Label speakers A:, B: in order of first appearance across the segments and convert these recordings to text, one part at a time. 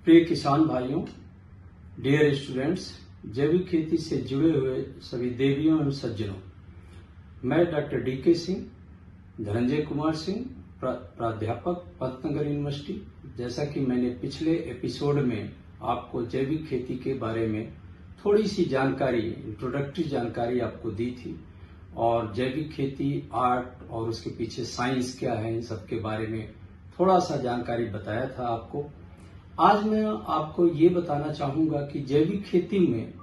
A: प्रिय किसान भाइयों, डियर स्टूडेंट्स, जैविक खेती से जुड़े हुए सभी देवियों एवं सज्जनों, मैं डॉक्टर डीके सिंह, धनंजय कुमार सिंह, प्राध्यापक पंतनगर यूनिवर्सिटी। जैसा कि मैंने पिछले एपिसोड में आपको जैविक खेती के बारे में थोड़ी सी जानकारी, इंट्रोडक्टरी जानकारी आपको दी थी और जैविक खेती आर्ट और उसके पीछे साइंस क्या है, इन सब के बारे में थोड़ा सा जानकारी बताया था आपको। आज मैं आपको ये बताना चाहूंगा कि जैविक खेती में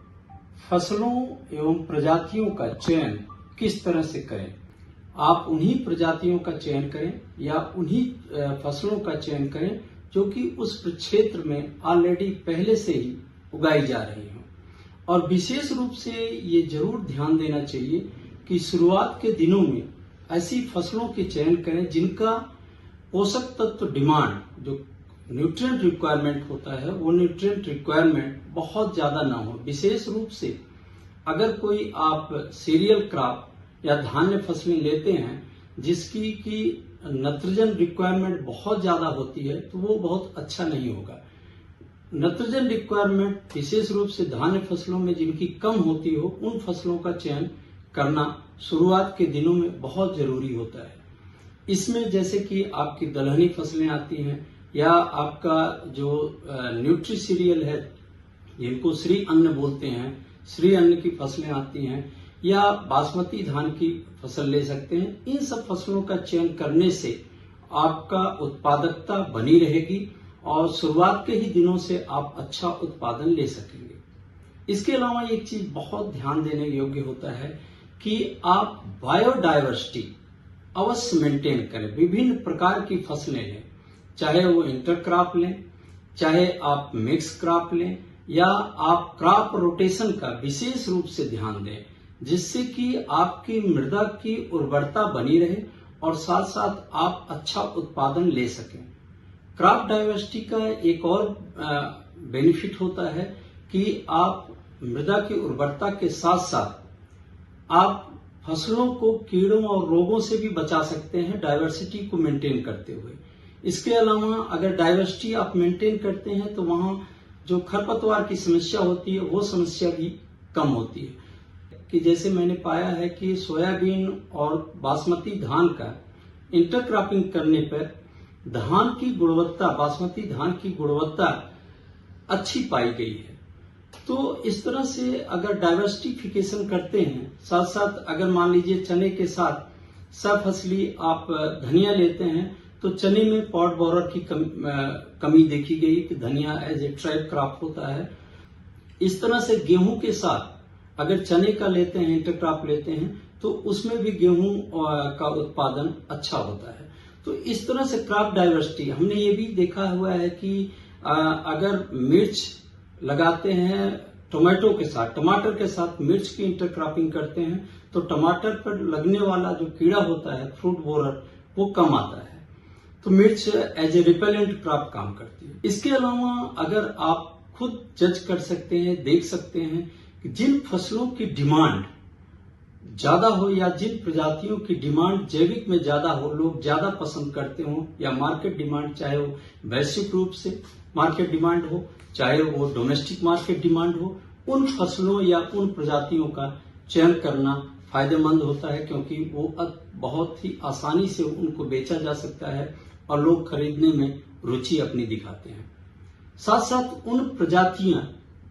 A: फसलों एवं प्रजातियों का चयन किस तरह से करें। आप उन्हीं प्रजातियों का चयन करें या उन्हीं फसलों का चयन करें जो कि उस क्षेत्र में ऑलरेडी पहले से ही उगाई जा रही हो। और विशेष रूप से ये जरूर ध्यान देना चाहिए कि शुरुआत के दिनों में ऐसी फसलों के चयन करें जिनका पोषक तत्व डिमांड, जो न्यूट्रिएंट रिक्वायरमेंट होता है, वो न्यूट्रिएंट रिक्वायरमेंट बहुत ज्यादा ना हो। विशेष रूप से अगर कोई आप सीरियल क्रॉप या धान्य फसलें लेते हैं जिसकी की नाइट्रोजन रिक्वायरमेंट बहुत ज्यादा होती है, तो वो बहुत अच्छा नहीं होगा। नाइट्रोजन रिक्वायरमेंट विशेष रूप से धान्य फसलों में जिनकी कम होती हो, उन फसलों का चयन करना शुरुआत के दिनों में बहुत जरूरी होता है। इसमें जैसे कि आपकी दलहनी फसलें आती हैं या आपका जो न्यूट्री सीरियल है जिनको श्री अन्न बोलते हैं, श्री अन्न की फसलें आती हैं, या बासमती धान की फसल ले सकते हैं। इन सब फसलों का चयन करने से आपका उत्पादकता बनी रहेगी और शुरुआत के ही दिनों से आप अच्छा उत्पादन ले सकेंगे। इसके अलावा एक चीज बहुत ध्यान देने योग्य होता है कि आप बायोडायवर्सिटी अवश्य मेंटेन करें। विभिन्न प्रकार की फसलें लें, चाहे वो इंटरक्रॉप लें, चाहे आप मिक्स क्रॉप लें, या आप क्रॉप रोटेशन का विशेष रूप से ध्यान दें, जिससे कि आपकी मृदा की उर्वरता बनी रहे और साथ साथ आप अच्छा उत्पादन ले सकें। क्रॉप डाइवर्सिटी का एक और बेनिफिट होता है कि आप मृदा की उर्वरता के साथ साथ आप फसलों को कीड़ों और रोगों से भी बचा सकते हैं डाइवर्सिटी को मेंटेन करते हुए। इसके अलावा अगर डाइवर्सिटी आप मेंटेन करते हैं तो वहां जो खरपतवार की समस्या होती है वो समस्या भी कम होती है। कि जैसे मैंने पाया है कि सोयाबीन और बासमती धान का इंटरक्रॉपिंग करने पर धान की गुणवत्ता, बासमती धान की गुणवत्ता अच्छी पाई गई है। तो इस तरह से अगर डाइवर्सिफिकेशन करते हैं, साथ साथ अगर मान लीजिए चने के साथ सफसली आप धनिया लेते हैं, तो चने में पॉट बोरर की कमी देखी गई कि धनिया एज ए ट्राइब क्रॉप होता है। इस तरह से गेहूं के साथ अगर चने का लेते हैं, इंटरक्रॉप लेते हैं, तो उसमें भी गेहूं का उत्पादन अच्छा होता है। तो इस तरह से क्रॉप डाइवर्सिटी हमने ये भी देखा हुआ है कि अगर मिर्च लगाते हैं टोमेटो के साथ, टमाटर के साथ मिर्च की इंटरक्रॉपिंग करते हैं, तो टमाटर पर लगने वाला जो कीड़ा होता है फ्रूट बोरर, वो कम आता है। तो मिर्च एज ए रिपेलेंट क्रॉप काम करती है। इसके अलावा अगर आप खुद जज कर सकते हैं, देख सकते हैं कि जिन फसलों की डिमांड ज्यादा हो या जिन प्रजातियों की डिमांड जैविक में ज्यादा हो, लोग ज्यादा पसंद करते हो, या मार्केट डिमांड, चाहे वो वैश्विक रूप से मार्केट डिमांड हो, चाहे वो डोमेस्टिक मार्केट डिमांड हो, उन फसलों या उन प्रजातियों का चयन करना फायदेमंद होता है, क्योंकि वो बहुत ही आसानी से उनको बेचा जा सकता है और लोग खरीदने में रुचि अपनी दिखाते हैं। साथ साथ उन प्रजातियां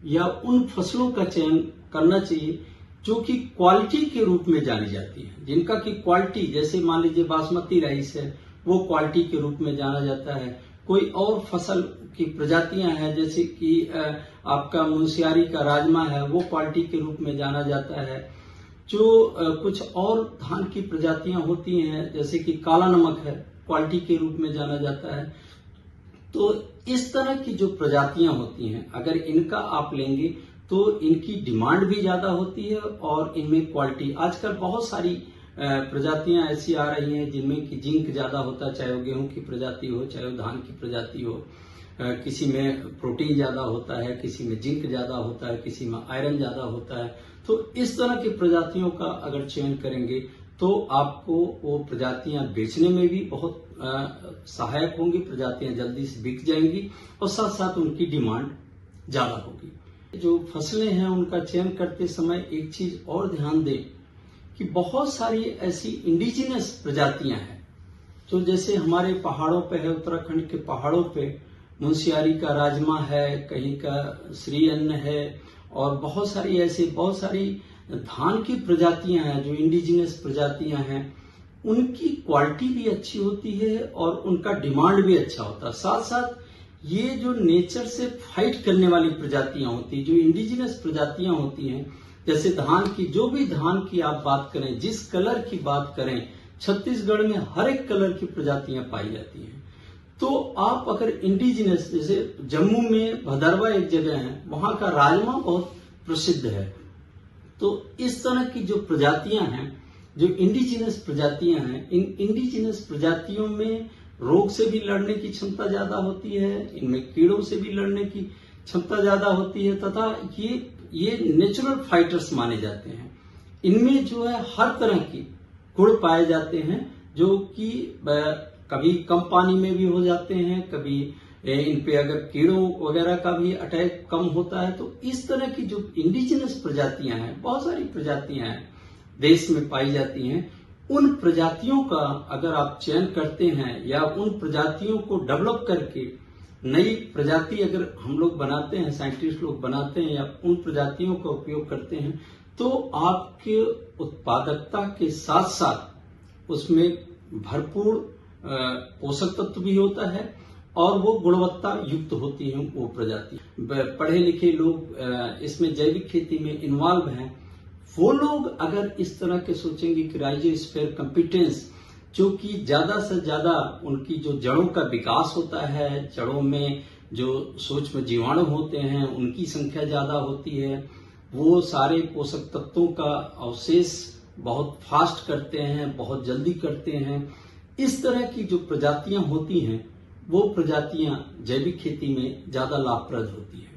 A: या उन फसलों का चयन करना चाहिए जो कि क्वालिटी के रूप में जानी जाती है, जिनका की क्वालिटी, जैसे मान लीजिए बासमती राइस है, वो क्वालिटी के रूप में जाना जाता है। कोई और फसल की प्रजातियां हैं, जैसे कि आपका मुंशियारी का राजमा है, वो क्वालिटी के रूप में जाना जाता है। जो कुछ और धान की प्रजातियां होती हैं, जैसे कि काला नमक है, क्वालिटी के रूप में जाना जाता है। तो इस तरह की जो प्रजातियां होती हैं, अगर इनका आप लेंगे तो इनकी डिमांड भी ज्यादा होती है और इनमें क्वालिटी, आजकल बहुत सारी प्रजातियां ऐसी आ रही हैं जिनमें कि जिंक ज्यादा होता है, चाहे वो गेहूं की प्रजाति हो, चाहे वो धान की प्रजाति हो। किसी में प्रोटीन ज्यादा होता है, किसी में जिंक ज्यादा होता है, किसी में आयरन ज्यादा होता है। तो इस तरह की प्रजातियों का अगर चयन करेंगे तो आपको वो प्रजातियां बेचने में भी बहुत सहायक होंगी, प्रजातियां जल्दी से बिक जाएंगी और साथ साथ उनकी डिमांड ज्यादा होगी। जो फसलें हैं उनका चयन करते समय एक चीज और ध्यान दें कि बहुत सारी ऐसी इंडिजिनस प्रजातियां हैं जो जैसे हमारे पहाड़ों पे है, उत्तराखंड के पहाड़ों पे मुंशियारी का राजमा है, कहीं का श्री अन्न है और बहुत सारी धान की प्रजातियां हैं जो इंडिजिनस प्रजातियां हैं। उनकी क्वालिटी भी अच्छी होती है और उनका डिमांड भी अच्छा होता है। साथ साथ ये जो नेचर से फाइट करने वाली प्रजातियां होती है, जो इंडिजिनस प्रजातियां होती हैं, जैसे धान की, जो भी धान की आप बात करें, जिस कलर की बात करें, छत्तीसगढ़ में हर एक कलर की प्रजातियां पाई जाती हैं। तो आप अगर इंडिजिनस, जैसे जम्मू में भदरवा एक जगह है, वहां का राजमा बहुत प्रसिद्ध है। तो इस तरह की जो प्रजातियां हैं, जो इंडिजिनस प्रजातियां हैं, इन इंडिजिनस प्रजातियों में रोग से भी लड़ने की क्षमता ज्यादा होती है, इनमें कीड़ों से भी लड़ने की क्षमता ज्यादा होती है तथा ये नेचुरल फाइटर्स माने जाते हैं। इनमें जो है हर तरह के गुण पाए जाते हैं जो कि कभी कम पानी में भी हो जाते हैं, कभी इन पे अगर कीड़ों वगैरह का भी अटैक कम होता है। तो इस तरह की जो इंडिजिनस प्रजातियां हैं, बहुत सारी प्रजातियां हैं देश में पाई जाती हैं, उन प्रजातियों का अगर आप चयन करते हैं या उन प्रजातियों को डेवलप करके नई प्रजाति अगर हम लोग बनाते हैं, साइंटिस्ट लोग बनाते हैं या उन प्रजातियों का उपयोग करते हैं, तो आपके उत्पादकता के साथ साथ उसमें भरपूर पोषक तत्व भी होता है और वो गुणवत्ता युक्त होती है वो प्रजाति। पढ़े लिखे लोग इसमें जैविक खेती में इन्वॉल्व हैं, वो लोग अगर इस तरह के सोचेंगे कि राइजोस्फीयर कॉम्पिटेंस, जो कि ज्यादा से ज्यादा उनकी जो जड़ों का विकास होता है, जड़ों में जो सूक्ष्म जीवाणु होते हैं उनकी संख्या ज्यादा होती है, वो सारे पोषक तत्वों का अवशेष बहुत फास्ट करते हैं, बहुत जल्दी करते हैं। इस तरह की जो प्रजातियां होती हैं वो प्रजातियां जैविक खेती में ज्यादा लाभप्रद होती है।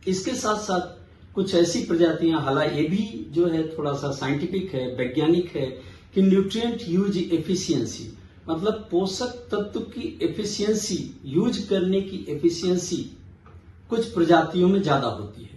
A: इसके साथ साथ कुछ ऐसी प्रजातियां, हालांकि ये भी जो है थोड़ा सा साइंटिफिक है, वैज्ञानिक है, कि न्यूट्रिएंट यूज एफिशिएंसी, मतलब पोषक तत्व की एफिशिएंसी, यूज करने की एफिशिएंसी कुछ प्रजातियों में ज्यादा होती है।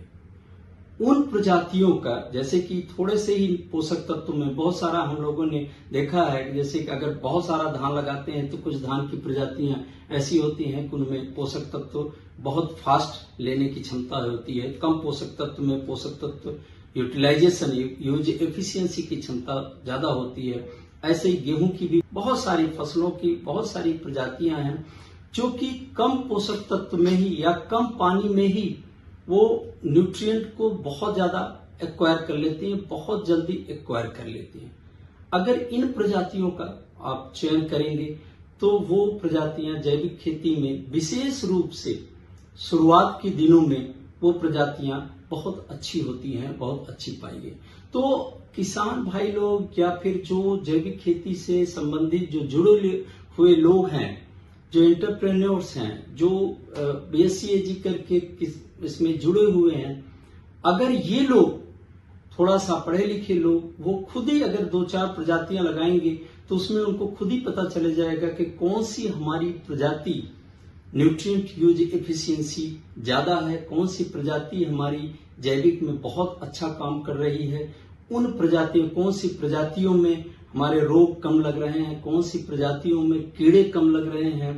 A: उन प्रजातियों का, जैसे कि थोड़े से ही पोषक तत्व में बहुत सारा हम लोगों ने देखा है, जैसे कि अगर बहुत सारा धान लगाते हैं तो कुछ धान की प्रजातियां ऐसी होती हैं कि उनमें पोषक तत्व बहुत फास्ट लेने की क्षमता होती है, कम पोषक तत्व में पोषक तत्व यूटिलाइजेशन, यूज एफिशिएंसी की क्षमता ज्यादा होती है। ऐसे ही गेहूं की भी बहुत सारी फसलों की बहुत सारी प्रजातियां हैं जो कि कम पोषक तत्व में ही या कम पानी में ही वो न्यूट्रिएंट को बहुत ज्यादा एक्वायर कर लेती हैं, बहुत जल्दी एक्वायर कर लेती हैं। अगर इन प्रजातियों का आप चयन करेंगे तो वो प्रजातियां जैविक खेती में विशेष रूप से शुरुआत के दिनों में वो प्रजातियां बहुत अच्छी होती हैं, बहुत अच्छी पाई गई। तो किसान भाई लोग या फिर जो जैविक खेती से संबंधित जो जुड़े हुए लोग हैं, जो एंटरप्रेन्योर्स हैं, जो BSc करके इसमें जुड़े हुए हैं, अगर ये लोग थोड़ा सा पढ़े लिखे लोग, वो खुद ही अगर 2-4 प्रजातियां लगाएंगे तो उसमें उनको खुद ही पता चले जाएगा कि कौन सी हमारी प्रजाति न्यूट्रिएंट यूज एफिशिएंसी ज्यादा है, कौन सी प्रजाति हमारी जैविक में बहुत अच्छा काम कर रही है, उन प्रजातियों, कौन सी प्रजातियों में हमारे रोग कम लग रहे हैं, कौन सी प्रजातियों में कीड़े कम लग रहे हैं,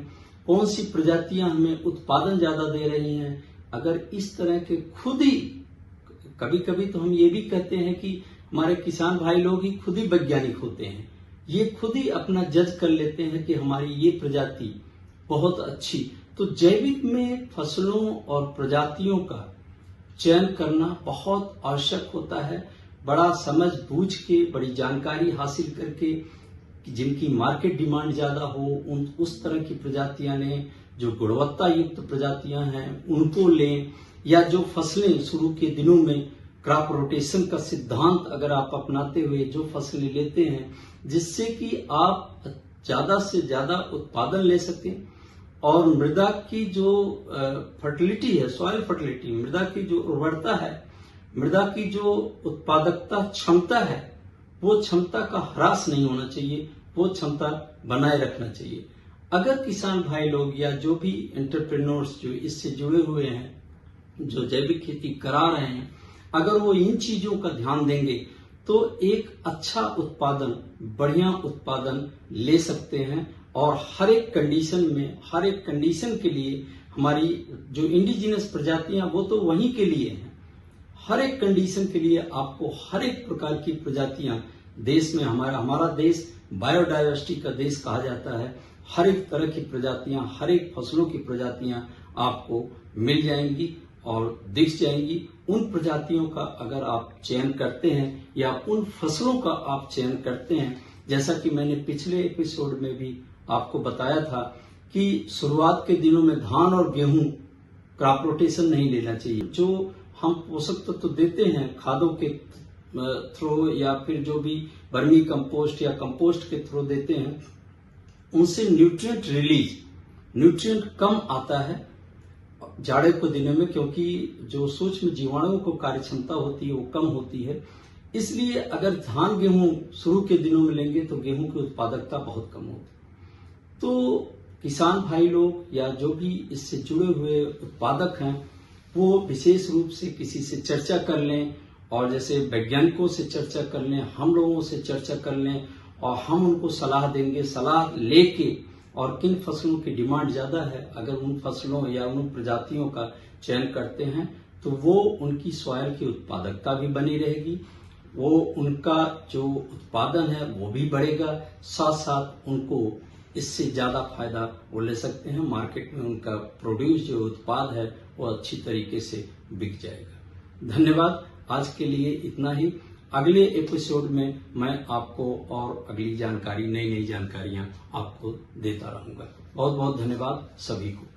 A: कौन सी प्रजातियां हमें उत्पादन ज्यादा दे रही हैं। अगर इस तरह के खुद ही, कभी कभी तो हम ये भी कहते हैं कि हमारे किसान भाई लोग ही खुद ही वैज्ञानिक होते हैं, ये खुद ही अपना जज कर लेते हैं कि हमारी ये प्रजाति बहुत अच्छी। तो जैविक में फसलों और प्रजातियों का चयन करना बहुत आवश्यक होता है, बड़ा समझ बूझ के, बड़ी जानकारी हासिल करके, जिनकी मार्केट डिमांड ज्यादा हो, उस तरह की प्रजातियां लें, जो गुणवत्ता युक्त प्रजातियां हैं उनको लें, या जो फसलें शुरू के दिनों में क्रॉप रोटेशन का सिद्धांत अगर आप अपनाते हुए जो फसलें लेते हैं, जिससे कि आप ज्यादा से ज्यादा उत्पादन ले सकें और मृदा की जो फर्टिलिटी है, सॉइल फर्टिलिटी, मृदा की जो उर्वरता है, मृदा की जो उत्पादकता क्षमता है, वो क्षमता का ह्रास नहीं होना चाहिए, वो क्षमता बनाए रखना चाहिए। अगर किसान भाई लोग या जो भी एंटरप्रेन्योर्स जो इससे जुड़े हुए हैं, जो जैविक खेती करा रहे हैं, अगर वो इन चीजों का ध्यान देंगे तो एक अच्छा उत्पादन, बढ़िया उत्पादन ले सकते हैं। और हर एक कंडीशन में, हर एक कंडीशन के लिए हमारी जो इंडिजिनस प्रजातियां वो तो वहीं के लिए हैं। हर एक कंडीशन के लिए आपको हर एक प्रकार की प्रजातियां देश में, हमारा देश बायोडायवर्सिटी का देश कहा जाता है। हर एक तरह की प्रजातियां, हर एक फसलों की प्रजातियां आपको मिल जाएंगी और दिख जाएंगी। उन प्रजातियों का अगर आप चयन करते हैं या उन फसलों का आप चयन करते हैं, जैसा कि मैंने पिछले एपिसोड में भी आपको बताया था कि शुरुआत के दिनों में धान और गेहूं क्रॉप रोटेशन नहीं लेना चाहिए। जो हम पोषक तत्व देते हैं खादों के थ्रू या फिर जो भी वर्मी कंपोस्ट या कंपोस्ट के थ्रू देते हैं, उनसे न्यूट्रिएंट कम आता है जाड़े के दिनों में, क्योंकि जो सूक्ष्म जीवाणुओं को कार्य क्षमता होती है वो कम होती है। इसलिए अगर धान गेहूं शुरू के दिनों में लेंगे तो गेहूं की उत्पादकता बहुत कम होगी। तो किसान भाई लोग या जो भी इससे जुड़े हुए उत्पादक हैं वो विशेष रूप से किसी से चर्चा कर लें, और जैसे वैज्ञानिकों से चर्चा कर लें, हम लोगों से चर्चा कर लें, और हम उनको सलाह देंगे। सलाह लेके और किन फसलों की डिमांड ज्यादा है, अगर उन फसलों या उन प्रजातियों का चयन करते हैं तो वो उनकी सॉइल की उत्पादकता भी बनी रहेगी, वो उनका जो उत्पादन है वो भी बढ़ेगा, साथ साथ उनको इससे ज्यादा फायदा वो ले सकते हैं। मार्केट में उनका प्रोड्यूस जो उत्पाद है वो अच्छी तरीके से बिक जाएगा। धन्यवाद। आज के लिए इतना ही। अगले एपिसोड में मैं आपको और अगली जानकारी, नई जानकारियां आपको देता रहूंगा। बहुत बहुत धन्यवाद सभी को।